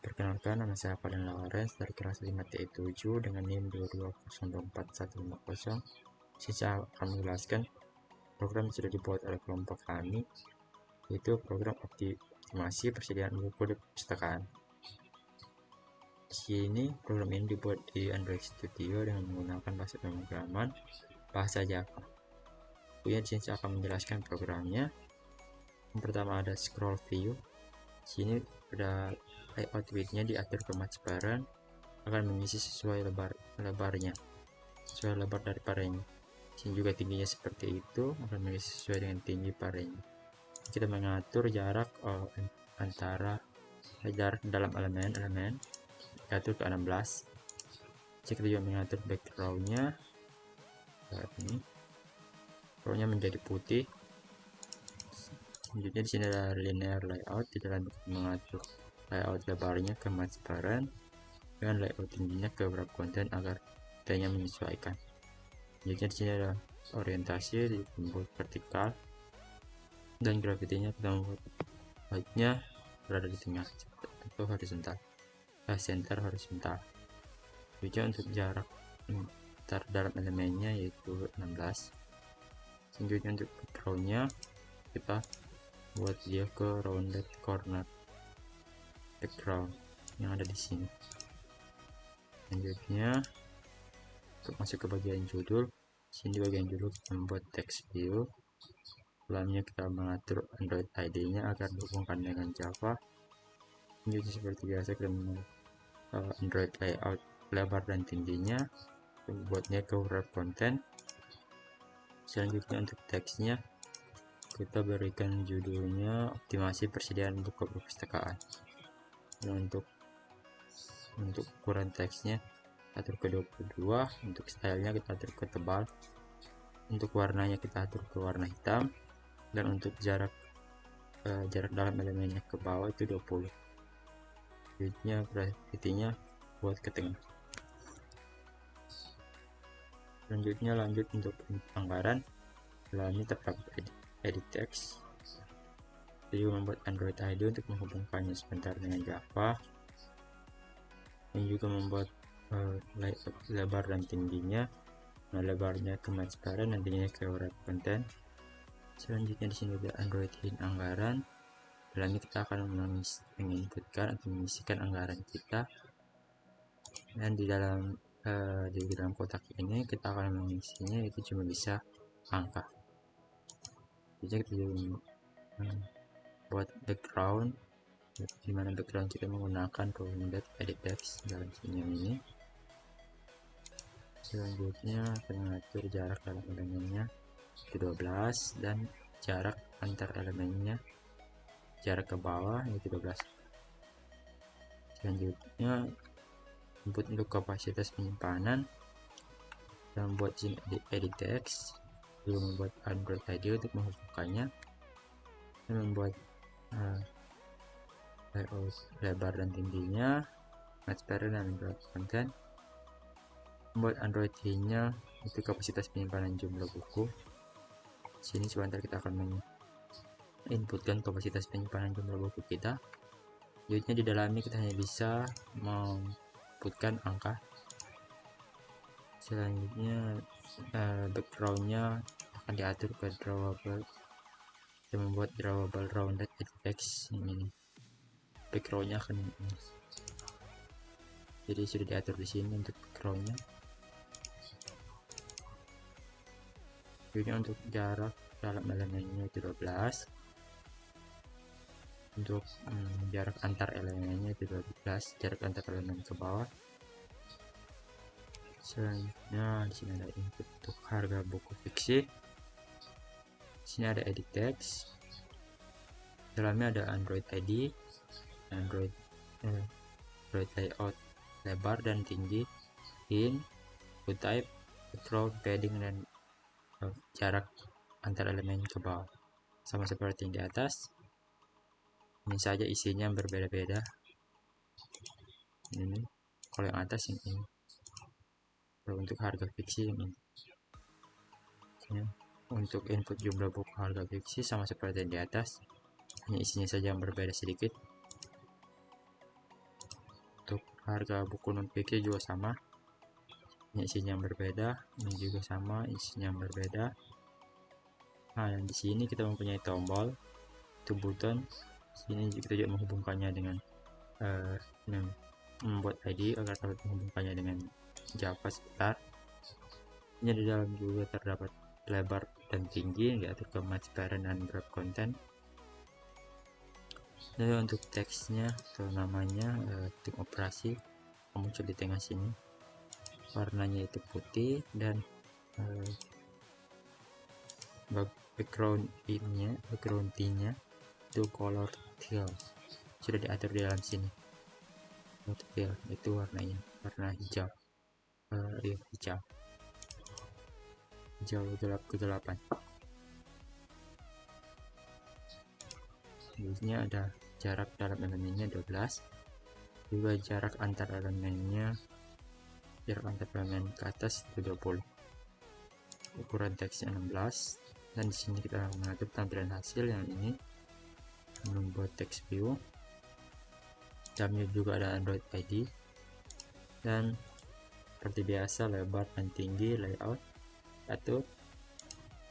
Perkenalkan, nama saya Padan Lawrence dari kelas 5T7 dengan NIM 2204150. Saya akan menjelaskan program yang sudah dibuat oleh kelompok kami, yaitu program optimasi persediaan buku di perpustakaan. Di sini program ini dibuat di Android Studio dengan menggunakan bahasa pemrograman bahasa Java. Kemudian di sini saya akan menjelaskan programnya. Yang pertama ada scroll view. Di sini ada layout widthnya diatur transparan, akan mengisi sesuai lebarnya, sesuai lebar dari parenya. Sini juga tingginya seperti itu, akan mengisi sesuai dengan tinggi parenya. Kita mengatur jarak antara jarak dalam elemen diatur ke 16. Kita juga mengatur backgroundnya ini, backgroundnya menjadi putih. Selanjutnya di sini ada linear layout, di dalam mengatur layout lebarnya ke transparan dengan layout tingginya ke wrap content agar datanya menyesuaikan. Selanjutnya di sini ada orientasi, dibuat vertikal, dan gravitinya kita membuat height-nya berada di tengah atau horizontal, center horizontal. Selanjutnya untuk jarak antar dalam elemennya yaitu 16. Selanjutnya untuk background-nya kita buat dia ke rounded corner background yang ada di sini. Selanjutnya untuk masuk ke bagian judul, sini bagian judul kita membuat text view. Dalamnya kita mengatur Android ID-nya agar dihubungkan dengan Java. Selanjutnya seperti biasa kita membuat Android layout lebar dan tingginya, membuatnya ke wrap content. Selanjutnya untuk teksnya kita berikan judulnya optimasi persediaan buku perpustakaan. Dan untuk ukuran teksnya atur ke 22, untuk stylenya kita atur ke tebal, untuk warnanya kita atur ke warna hitam, dan untuk jarak dalam elemennya ke bawah itu 20. Widthnya gravity-nya buat ke tengah. Selanjutnya lanjut untuk anggaran. Dalamnya terdapat edit text. Kita juga membuat Android ID untuk menghubungkannya sebentar dengan Java, dan juga membuat lebar dan tingginya. Nah, lebarnya ke transparan dan tingginya ke wrap content. Selanjutnya di sini ada Android hint anggaran. Dalamnya kita akan menginputkan atau mengisikan anggaran kita, dan di dalam kotak ini kita akan mengisinya itu cuma bisa angka. Jadi kita buat background, dimana background kita menggunakan rounded edit text dalam sini ini. Selanjutnya akan mengatur jarak dalam elemennya ke 12 dan jarak antar elemennya, jarak ke bawah yaitu 12. Selanjutnya input untuk kapasitas penyimpanan, dan membuat sini edit text, juga membuat Android ID untuk menghubungkannya, dan membuat layout lebar dan tingginya, transparan dan wrap content. Membuat Android ID-nya itu kapasitas penyimpanan jumlah buku. Sini sebentar kita akan menginputkan kapasitas penyimpanan jumlah buku kita. Selanjutnya di dalamnya kita hanya bisa menginputkan angka. Selanjutnya backgroundnya akan diatur ke drawable. Kita membuat drawable rounded edit text ini. Backgroundnya akan ini. Jadi sudah diatur di sini untuk backgroundnya. Untuk jarak dalam elemennya itu 12, untuk jarak antar elemennya itu 12, jarak antar elemen ke bawah. Selanjutnya di sini ada input untuk harga buku fiksi. Di sini ada edit text. Dalamnya ada Android ID, Android layout lebar dan tinggi, hint, food type, background, padding, dan jarak antar elemen ke bawah, sama seperti yang di atas. Ini saja isinya berbeda-beda. Ini kalau yang atas ini. Kalau untuk harga fiksi ini. Untuk input jumlah buku harga fiksi sama seperti yang di atas, hanya isinya saja yang berbeda sedikit. harga buku non fiksi juga sama, isinya yang berbeda, ini juga sama, isinya yang berbeda. Nah, dan di sini kita mempunyai tombol to button. Sini kita juga menghubungkannya dengan membuat ID agar dapat menghubungkannya dengan Java sebentar. Ini di dalam juga terdapat lebar dan tinggi, diatur ke match parent dan grab content. Dan untuk teksnya atau namanya tim operasi muncul di tengah sini, warnanya itu putih, dan background nya itu color teal, sudah diatur di dalam sini. Teal itu warnanya warna hijau, hijau gelap kegelapan. Selanjutnya ada jarak dalam elemennya 12, juga jarak antar elemennya, jarak antar elemen ke atas itu 20, ukuran teksnya 16. Dan di sini kita mengatur tampilan hasil yang ini, membuat text view, jamnya juga ada Android ID, dan seperti biasa lebar dan tinggi layout atur,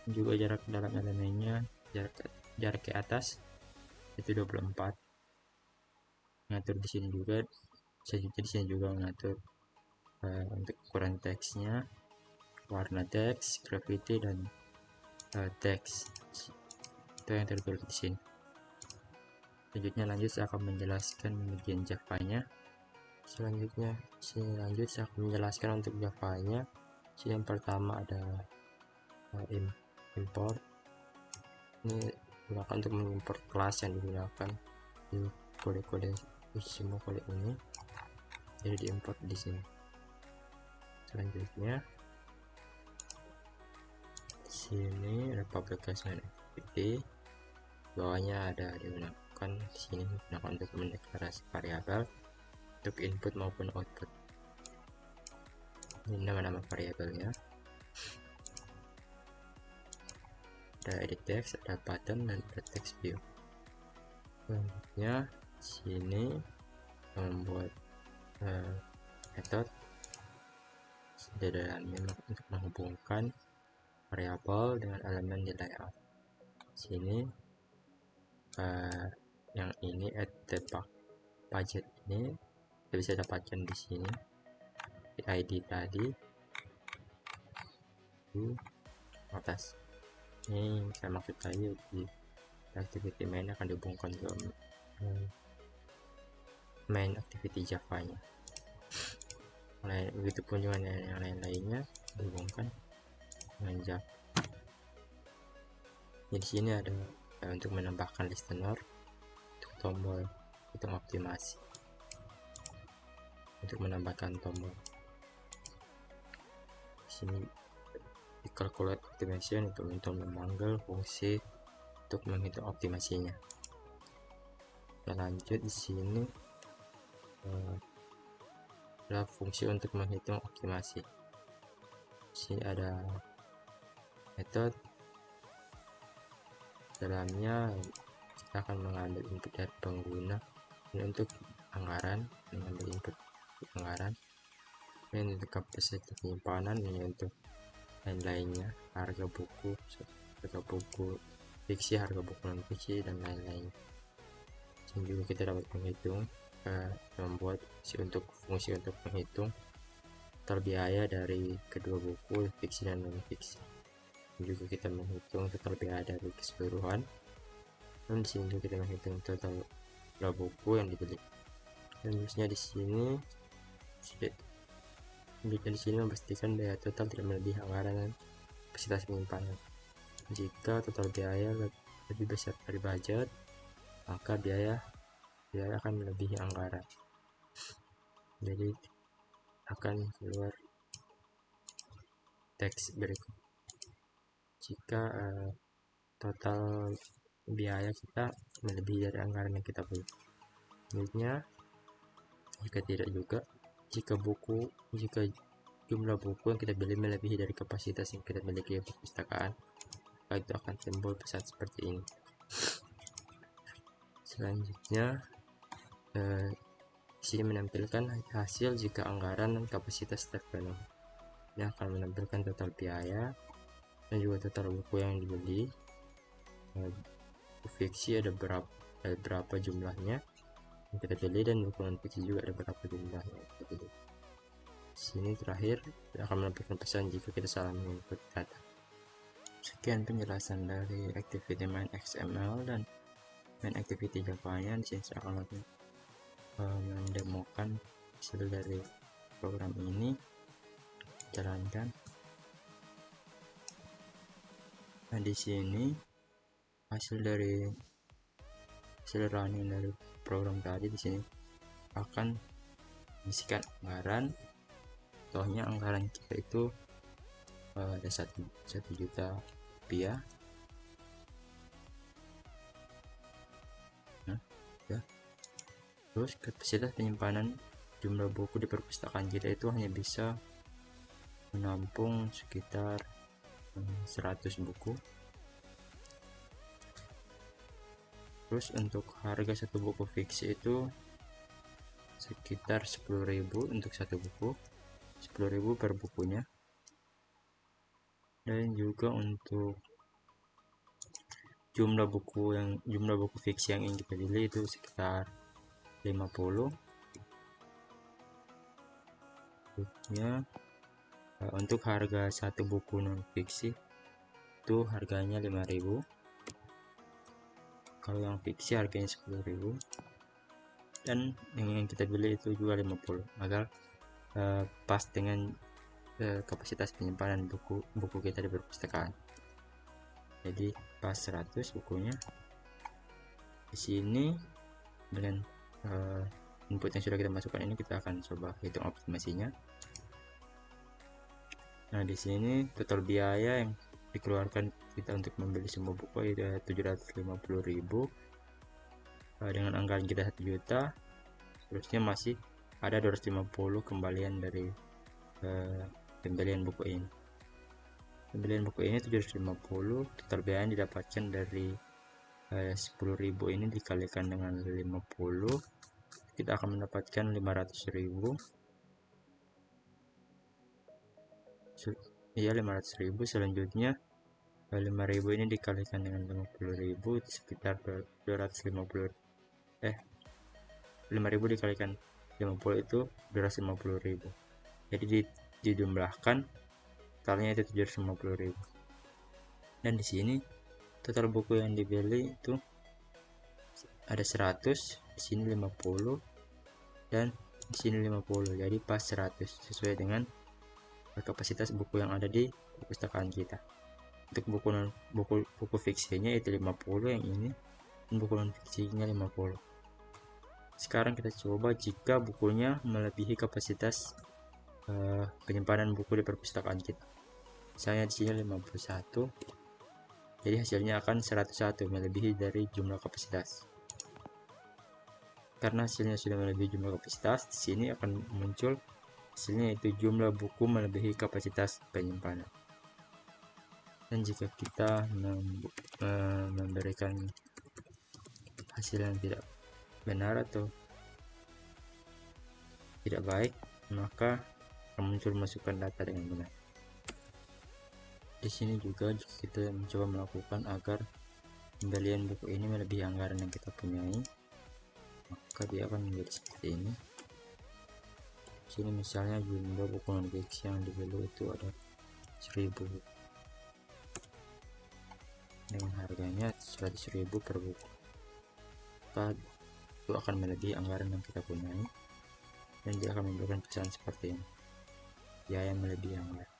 juga jarak dalam elemennya, jarak ke atas itu 24. Mengatur di sini juga, selanjutnya di sini juga mengatur untuk ukuran teksnya, warna teks, gravity, dan teks itu yang tertulis di sini. Selanjutnya lanjut saya akan menjelaskan bagian Java-nya. Selanjutnya saya akan menjelaskan untuk Java-nya. Yang pertama ada import. Ini digunakan untuk mengimport kelas yang digunakan di kode-kode semua kode ini, jadi diimport di sini. Selanjutnya sini ada publication activity, bawahnya ada digunakan di sini digunakan untuk mendeklarasi variabel untuk input maupun output. Ini nama-nama variabelnya. Ada edit text, ada button, dan ada text view. Selanjutnya sini membuat method di dalamnya untuk menghubungkan variabel dengan elemen di layout. Sini yang ini add the budget, ini kita bisa dapatkan di sini di ID tadi di atas. Ini saya maksud tadi di activity main akan dihubungkan ke main activity Java nya. Begitupun juga yang lain-lainnya dihubungkan dengan Java. Di sini ada untuk menambahkan listener, untuk tombol hitung optimasi, untuk menambahkan tombol. Di sini di calculate optimization untuk memanggil fungsi untuk menghitung optimasinya. Kita lanjut di sini adalah fungsi untuk menghitung optimasi. Di sini ada method, dalamnya kita akan mengambil input dari pengguna. Ini untuk anggaran, mengambil input anggaran. Ini untuk kapasitas penyimpanan, ini untuk lain-lainnya, harga buku fiksi, harga buku non fiksi, dan lain-lain. Sini juga kita dapat menghitung, membuat fungsi untuk menghitung total biaya dari kedua buku fiksi dan non fiksi. Juga kita menghitung total biaya dari keseluruhan, dan di sini juga kita menghitung total buku yang dibeli. Selanjutnya di sini memastikan biaya total tidak melebihi anggaran dan kapasitas penyimpanan. Jika total biaya lebih besar dari budget, maka biaya akan melebihi anggaran, jadi akan keluar teks berikut. Jika total biaya kita melebihi dari anggaran yang kita beli. Selanjutnya, jika tidak juga, jika jumlah buku yang kita beli melebihi dari kapasitas yang kita miliki di perpustakaan, maka itu akan timbul pesan seperti ini. Selanjutnya Di sini menampilkan hasil jika anggaran dan kapasitas terpenuhi. Ini akan menampilkan total biaya dan juga total buku yang dibeli. Buku fiksi ada berapa jumlahnya yang kita beli, dan buku non fiksi juga ada berapa jumlahnya yang kita beli. Di sini terakhir akan menampilkan pesan jika kita salah menginput data. Sekian penjelasan dari activity main XML dan main activity Java-nya. Di sini saya akan mendemokan hasil dari program ini, jalankan. Nah, di sini hasil running dari program tadi di sini akan mengisikan anggaran. Contohnya anggaran kita itu ada 1 juta rupiah. Nah, ya. Terus kapasitas penyimpanan jumlah buku di perpustakaan kita itu hanya bisa menampung sekitar 100 buku. Terus untuk harga 1 buku fiksi itu sekitar 10.000 untuk 1 buku, 10.000 per bukunya. Dan juga untuk jumlah buku fiksi yang ingin kita beli itu sekitar 50 bukunya. Untuk harga 1 buku non fiksi itu harganya 5.000. Kalau yang fiksi harganya 10.000, dan yang kita beli itu juga 50 agar pas dengan kapasitas penyimpanan buku kita di perpustakaan. Jadi pas 100 bukunya. Di sini dengan input yang sudah kita masukkan ini, kita akan coba hitung optimasinya. Nah, di sini total biaya yang dikeluarkan kita untuk membeli semua buku itu 750.000. Dengan anggaran kita 1 juta, terusnya masih ada 250 kembalian dari pembelian buku ini. Pembelian buku ini 750, total biaya yang didapatkan dari 10.000 ini dikalikan dengan 50, kita akan mendapatkan 500.000. Iya, 500.000. Selanjutnya 5.000 ini dikalikan dengan 50.000 sekitar 250. 5.000 dikalikan 50 itu 250.000. Jadi dijumlahkan totalnya itu 750.000. Dan di sini total buku yang dibeli itu ada 100, di sini 50, dan di sini 50. Jadi pas 100 sesuai dengan kapasitas buku yang ada di perpustakaan kita. Untuk buku fiksinya itu 50 yang ini, dan buku non fiksinya 50. Sekarang kita coba jika bukunya melebihi kapasitas penyimpanan buku di perpustakaan kita. Misalnya di sini 51. Jadi hasilnya akan 101, melebihi dari jumlah kapasitas. Karena hasilnya sudah melebihi jumlah kapasitas, di sini akan muncul hasilnya yaitu jumlah buku melebihi kapasitas penyimpanan. Dan jika kita memberikan hasil yang tidak benar atau tidak baik, maka akan muncul masukan data dengan benar. Di sini juga jika kita mencoba melakukan agar pembelian buku ini melebihi anggaran yang kita punyai, maka dia akan menjadi seperti ini. Di sini misalnya jumlah buku non fiksi yang dibeli itu ada 1000 dengan harganya 100.000 per buku, maka itu akan melebihi anggaran yang kita punyai, dan dia akan memberikan pesan seperti ini, biaya melebihi anggaran.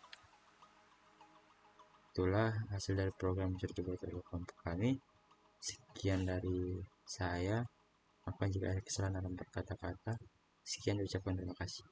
Itulah hasil dari program dibuat oleh kelompok kami. Sekian dari saya. Maka jika ada kesalahan dalam berkata-kata, sekian, ucapkan terima kasih.